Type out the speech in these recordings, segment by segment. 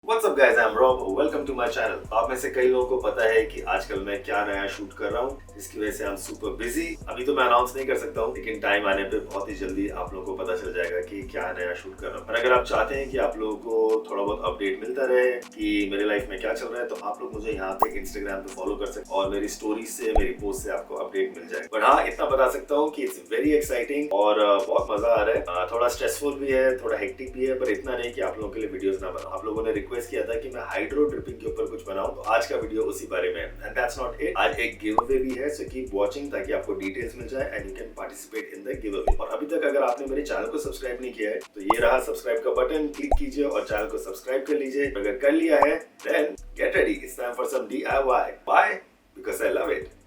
What's up guys, I'm Rob. Welcome to my channel. आप में से कई लोगों को पता है कि आजकल मैं क्या नया शूट कर रहा हूँ, जिसकी वजह से I'm super busy. अभी तो मैं अनाउंस नहीं कर सकता हूँ, लेकिन टाइम आने पे बहुत ही जल्दी आप लोगों को पता चल जाएगा कि क्या नया शूट कर रहा हूँ. और अगर आप चाहते हैं कि आप लोगों को थोड़ा बहुत अपडेट मिलता रहे कि मेरे लाइफ में क्या चल रहा है, तो आप लोग मुझे यहाँ पे इंस्टाग्राम पे फॉलो कर सकते हैं और मेरी स्टोरी से, मेरी पोस्ट से आपको अपडेट मिल जाएगा. बट हाँ, इतना बता सकता हूँ कि इट्स वेरी एक्साइटिंग और बहुत मजा आ रहा है. थोड़ा स्ट्रेसफुल भी है, थोड़ा हेक्टिक भी है, पर इतना नहीं कि आप लोगों के लिए वीडियोस ना बनाऊं. आप लोगों ने रिक्वेस्ट किया था कि मैं हाइड्रो ड्रिपिंग के ऊपर कुछ बनाऊं, तो आज का वीडियो उसी बारे में है. And that's not it. आज एक गिव अवे भी है, सो कीप वाचिंग ताकि आपको डिटेल्स मिल जाए and you can participate in the giveaway. और अभी तक अगर आपने मेरे चैनल को सब्सक्राइब नहीं किया है, तो ये रहा सब्सक्राइब का बटन, क्लिक कीजिए और चैनल को सब्सक्राइब कर लीजिए. अगर कर लिया है, then get ready. It's time for some DIY. Why? Because I love it.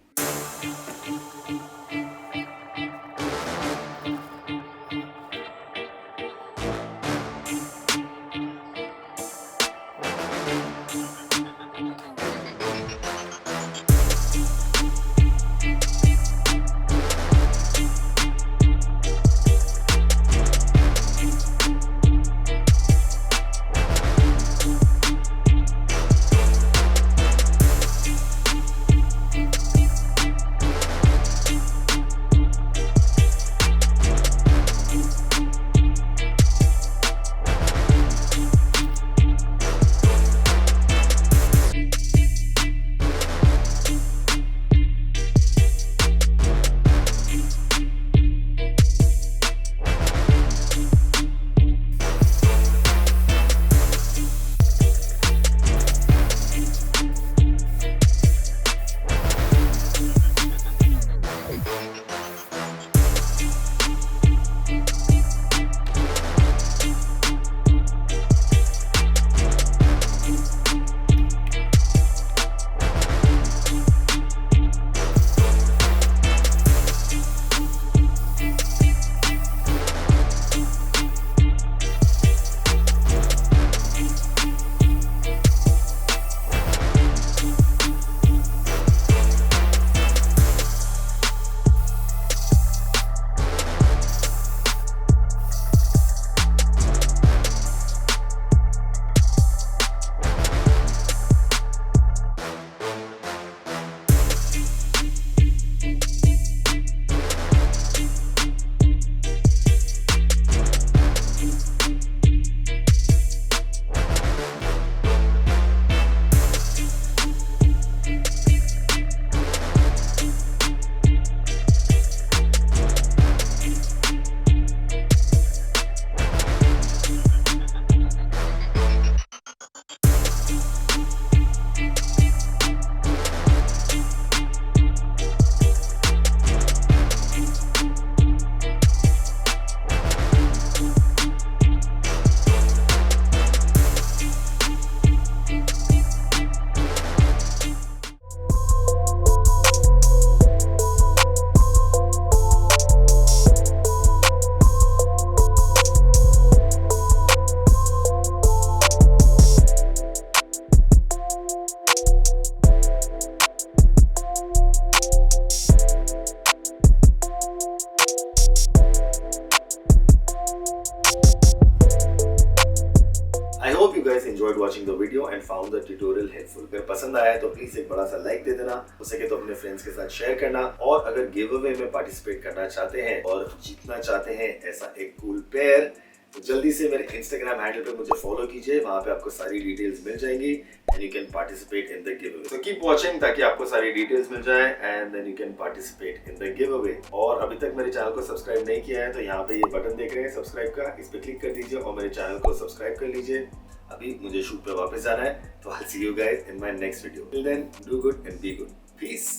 I hope you guys enjoyed watching the video and found the tutorial helpful. अगर पसंद आया है तो प्लीज एक बड़ा सा लाइक दे देना, हो सके तो अपने फ्रेंड्स के साथ शेयर करना. और अगर गिव अवे में पार्टिसिपेट करना चाहते हैं और जीतना चाहते हैं ऐसा एक कूल पेयर, तो जल्दी से मेरे इंस्टाग्राम हैंडल पे मुझे फॉलो कीजिए. वहां पे आपको सारी डिटेल्स मिल जाएंगी and you can participate in the giveaway. So keep watching ताकि आपको सारी डिटेल्स मिल जाए and then you can participate in the giveaway. और अभी तक मेरे चैनल को सब्सक्राइब नहीं किया है, तो यहाँ पे ये बटन देख रहे हैं सब्सक्राइब का, इस पे क्लिक कर दीजिए और मेरे चैनल को सब्सक्राइब कर लीजिए. अभी मुझे शूट पे वापस जाना है, तो I'll see you guys in my next video. Till then, do good and be good. Peace.